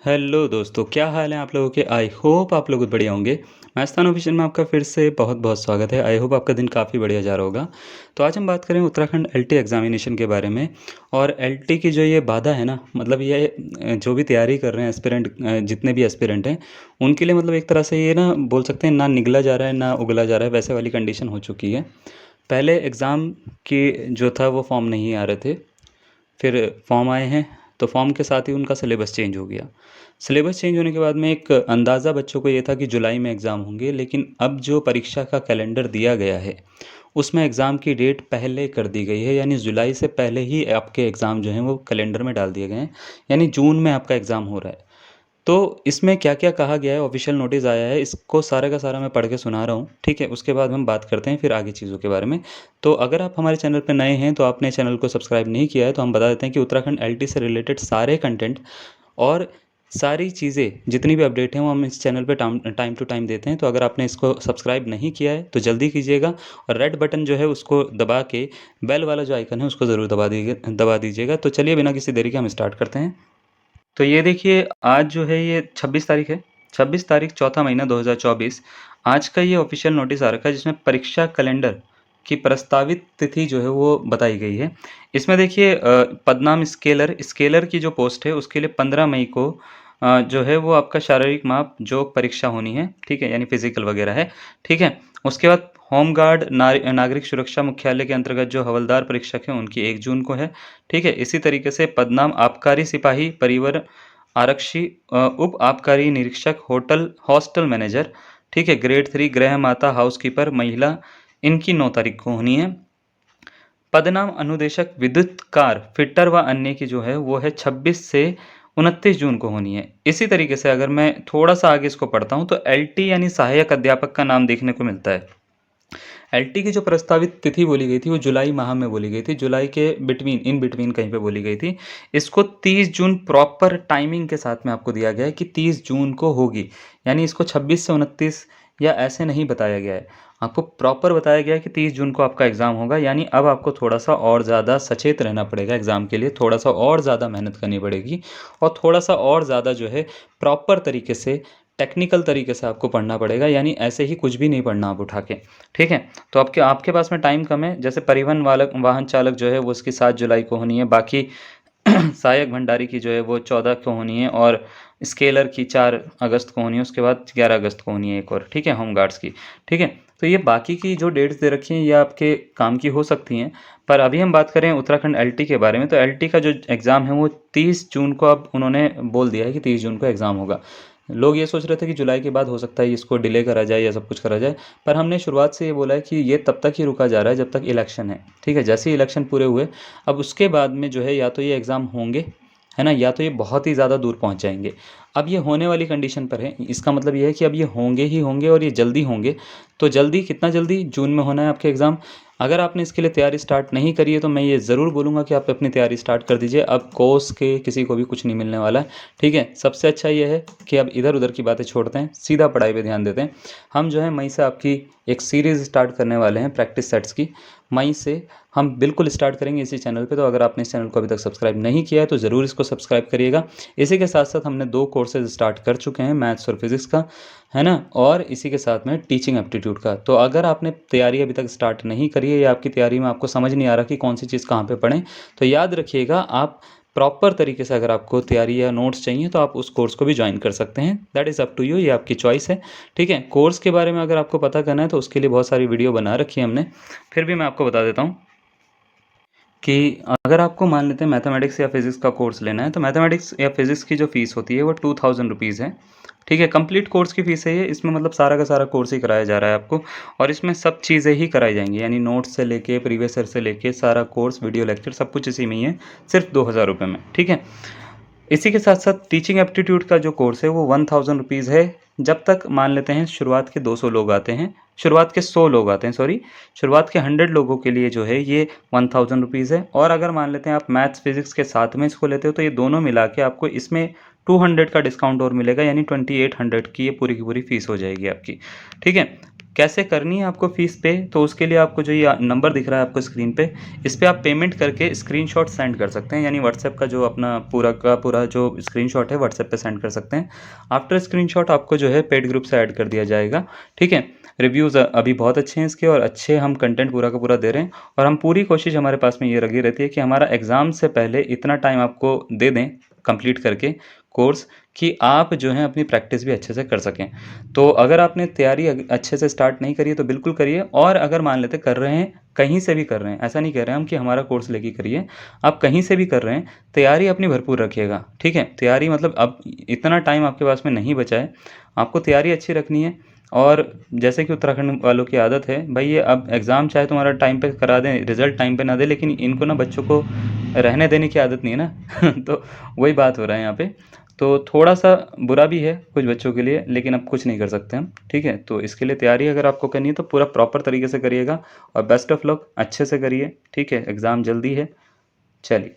Hello दोस्तों, क्या हाल है आप लोगों के? आई होप आप लोग बढ़िया होंगे। मैथ्स ऑफिशियल में आपका फिर से बहुत-बहुत स्वागत है। आई होप आपका दिन काफ़ी बढ़िया जा रहा होगा। तो आज हम बात करें उत्तराखंड एलटी एग्ज़ामिनेशन के बारे में। और एलटी की जो ये बाधा है ना, मतलब ये जो भी तैयारी कर रहे हैं एस्पिरेंट, जितने भी एस्पिरेंट हैं, उनके लिए मतलब एक तरह से ये ना बोल सकते हैं, ना निगला जा रहा है, ना उगला जा रहा है, वैसे वाली कंडीशन हो चुकी है। पहले एग्ज़ाम की जो था वो फॉर्म नहीं आ रहे थे। फिर फॉर्म आए हैं, तो फॉर्म के साथ ही उनका सिलेबस चेंज हो गया। सिलेबस चेंज होने के बाद में एक अंदाज़ा बच्चों को ये था कि जुलाई में एग्ज़ाम होंगे, लेकिन अब जो परीक्षा का कैलेंडर दिया गया है, उसमें एग्ज़ाम की डेट पहले कर दी गई है। यानी जुलाई से पहले ही आपके एग्ज़ाम जो हैं वो कैलेंडर में डाल दिए गए हैं। यानी जून में आपका एग्ज़ाम हो रहा है। तो इसमें क्या-क्या कहा गया है, ऑफ़िशियल नोटिस आया है, इसको सारा का सारा मैं पढ़ के सुना रहा हूँ, ठीक है? उसके बाद हम बात करते हैं फिर आगे चीज़ों के बारे में। तो अगर आप हमारे चैनल पे नए हैं, तो आपने चैनल को सब्सक्राइब नहीं किया है, तो हम बता देते हैं कि उत्तराखंड एलटी से रिलेटेड सारे कंटेंट और सारी चीज़ें, जितनी भी अपडेट हैं, वो हम इस चैनल पे टाइम टू टाइम देते हैं। तो अगर आपने इसको सब्सक्राइब नहीं किया है, तो जल्दी कीजिएगा और रेड बटन जो है, उसको दबा के बेल वाला जो आइकन है, उसको ज़रूर दबा दीजिएगा। तो चलिए बिना किसी देरी के हम स्टार्ट करते हैं। तो ये देखिए, आज जो है ये 26 तारीख है। 26 तारीख चौथा महीना 2024। आज का ये ऑफिशियल नोटिस आ रखा है, जिसमें परीक्षा कैलेंडर की प्रस्तावित तिथि जो है वो बताई गई है। इसमें देखिए, पदनाम स्केलर स्केलर की जो पोस्ट है, उसके लिए 15 मई को जो है वो आपका शारीरिक माप जो परीक्षा होनी है, ठीक है? यानी फिजिकल वगैरह है, ठीक है? उसके बाद होमगार्ड नागरिक सुरक्षा मुख्यालय के अंतर्गत जो हवलदार परीक्षक हैं, उनकी 1 जून को है, ठीक है? इसी तरीके से पदनाम आबकारी सिपाही, परिवहन आरक्षी, उप आबकारी निरीक्षक, हॉस्टल मैनेजर, ठीक है? ग्रेड 3 गृह माता, हाउसकीपर, महिला, इनकी 9 तारीख को होनी है। पदनाम अनुदेशक विद्युत कार फिटर व अन्य की जो है वो है 26 से 29 जून को होनी है। इसी तरीके से अगर मैं थोड़ा सा आगे इसको पढ़ता हूँ, तो एलटी यानी सहायक अध्यापक का नाम देखने को मिलता है। एलटी की जो प्रस्तावित तिथि बोली गई थी, वो जुलाई माह में बोली गई थी। जुलाई के इन बिटवीन कहीं पे बोली गई थी। इसको 30 जून प्रॉपर टाइमिंग के साथ में आपको दिया गया है कि 30 जून को होगी। यानी इसको 26 से 29 या ऐसे नहीं बताया गया है। आपको प्रॉपर बताया गया है कि 30 जून को आपका एग्ज़ाम होगा। यानी अब आपको थोड़ा-सा और ज़्यादा सचेत रहना पड़ेगा एग्ज़ाम के लिए, थोड़ा-सा और ज़्यादा मेहनत करनी पड़ेगी और थोड़ा-सा और ज़्यादा जो है प्रॉपर तरीके से, टेक्निकल तरीके से आपको पढ़ना पड़ेगा। यानी ऐसे ही कुछ भी नहीं पढ़ना आप उठा के, ठीक है? तो आपके आपके पास में टाइम कम है। जैसे परिवहन वाहन चालक जो है वो उसकी 7 जुलाई को होनी है। बाकी सहायक भंडारी की जो है वो 14 को होनी है और स्केलर की 4 अगस्त को होनी है। उसके बाद 11 अगस्त को होनी है एक और, ठीक है? होमगार्ड्स की, ठीक है? तो ये बाकी की जो डेट्स दे रखी हैं, ये आपके काम की हो सकती हैं। पर अभी हम बात करें उत्तराखंड एलटी के बारे में, तो एलटी का जो एग्ज़ाम है वो 30 जून को अब उन्होंने बोल दिया है कि 30 जून को एग्ज़ाम होगा। लोग ये सोच रहे थे कि जुलाई के बाद हो सकता है इसको डिले करा जाए या सब कुछ करा जाए, पर हमने शुरुआत से ये बोला है कि ये तब तक ही रुका जा रहा है जब तक इलेक्शन है, ठीक है? जैसे ही इलेक्शन पूरे हुए, अब उसके बाद में जो है या तो ये एग्ज़ाम होंगे, है ना? या तो ये बहुत ही ज़्यादा दूर पहुँच जाएँगे। अब ये होने वाली कंडीशन पर है, इसका मतलब ये है कि अब ये होंगे ही होंगे और ये जल्दी होंगे। तो जल्दी कितना जल्दी? जून में होना है आपके एग्ज़ाम। अगर आपने इसके लिए तैयारी स्टार्ट नहीं करी है, तो मैं ये ज़रूर बोलूँगा कि आप अपनी तैयारी स्टार्ट कर दीजिए। अब कोर्स के किसी को भी कुछ नहीं मिलने वाला है, ठीक है? सबसे अच्छा ये है कि अब इधर-उधर की बातें छोड़ते हैं, सीधा पढ़ाई पे ध्यान देते हैं। हम जो है मई से आपकी एक सीरीज़ स्टार्ट करने वाले हैं प्रैक्टिस सेट्स की। मई से हम बिल्कुल स्टार्ट करेंगे इसी चैनल पे। तो अगर आपने इस चैनल को अभी तक सब्सक्राइब नहीं किया है, तो ज़रूर इसको सब्सक्राइब करिएगा। इसी के साथ-साथ हमने 2 कोर्सेज़ स्टार्ट कर चुके हैं, मैथ्स और फिज़िक्स का, है ना? और इसी के साथ में टीचिंग एप्टीट्यूड का। तो अगर आपने तैयारी अभी तक स्टार्ट नहीं करी है या आपकी तैयारी में आपको समझ नहीं आ रहा कि कौन-सी चीज़ कहाँ पे पढ़ें, तो याद रखिएगा, आप प्रॉपर तरीके से अगर आपको तैयारी या नोट्स चाहिए, तो आप उस कोर्स को भी जॉइन कर सकते हैं। That is up to you, ये आपकी चॉइस है, ठीक है? कोर्स के बारे में अगर आपको पता करना है, तो उसके लिए बहुत सारी वीडियो बना रखी है हमने। फिर भी मैं आपको बता देता हूँ कि अगर आपको मान लेते हैं मैथमेटिक्स या फिज़िक्स का कोर्स लेना है, तो मैथमेटिक्स या फिज़िक्स की जो फ़ीस होती है वो 2000 रुपीज़ है, ठीक है? कंप्लीट कोर्स की फ़ीस है ये। इसमें मतलब सारा का सारा कोर्स ही कराया जा रहा है आपको और इसमें सब चीज़ें ही कराई जाएँगी, यानी नोट्स से लेके, प्रीवियस ईयर से लेके सारा कोर्स, वीडियो लेक्चर सब कुछ इसी में ही है, सिर्फ़ 2000 रुपए में, ठीक है? इसी के साथ-साथ टीचिंग एप्टीट्यूड का जो कोर्स है वो 1000 रुपीज़ है। जब तक मान लेते हैं शुरुआत के 200 लोग आते हैं, शुरुआत के 100 लोग आते हैं, सॉरी, शुरुआत के 100 लोगों के लिए जो है ये 1000 रुपीज़ है। और अगर मान लेते हैं आप मैथ्स फिज़िक्स के साथ में इसको लेते हो, तो ये दोनों मिला के आपको इसमें 200 का डिस्काउंट और मिलेगा, यानी 2800 की ये पूरी की पूरी फ़ीस हो जाएगी आपकी, ठीक है? कैसे करनी है आपको फ़ीस पे, तो उसके लिए आपको जो ये नंबर दिख रहा है आपको स्क्रीन पे, इस पे आप पेमेंट करके स्क्रीनशॉट सेंड कर सकते हैं, यानी व्हाट्सएप का जो अपना पूरा का पूरा जो स्क्रीनशॉट है व्हाट्सएप पे सेंड कर सकते हैं। आफ्टर स्क्रीनशॉट आपको जो है पेड ग्रुप से ऐड कर दिया जाएगा, ठीक है? रिव्यूज़ अभी बहुत अच्छे हैं इसके, और अच्छे हम कंटेंट पूरा का पूरा दे रहे हैं, और हम पूरी कोशिश हमारे पास में ये लगी रहती है कि हमारा एग्ज़ाम से पहले इतना टाइम आपको दे दें कंप्लीट करके कोर्स, कि आप जो है अपनी प्रैक्टिस भी अच्छे से कर सकें। तो अगर आपने तैयारी अच्छे से स्टार्ट नहीं करी है तो बिल्कुल करिए, और अगर मान लेते कर रहे हैं, कहीं से भी कर रहे हैं, ऐसा नहीं कह रहे हैं हम कि हमारा कोर्स लेके करिए, आप कहीं से भी कर रहे हैं, तैयारी अपनी भरपूर रखिएगा, ठीक है? तैयारी मतलब अब इतना टाइम आपके पास में नहीं बचा है, आपको तैयारी अच्छी रखनी है। और जैसे कि उत्तराखंड वालों की आदत है, भई ये अब एग्ज़ाम चाहे तुम्हारा टाइम पे करा दें, रिज़ल्ट टाइम पे ना दें, लेकिन इनको ना बच्चों को रहने देने की आदत नहीं है ना तो वही बात हो रहा है यहाँ पे। तो थोड़ा-सा बुरा भी है कुछ बच्चों के लिए, लेकिन अब कुछ नहीं कर सकते हम, ठीक है? तो इसके लिए तैयारी अगर आपको करनी है तो पूरा प्रॉपर तरीके से करिएगा, और बेस्ट ऑफ लक, अच्छे से करिए, ठीक है? एग्ज़ाम जल्दी है। चलिए।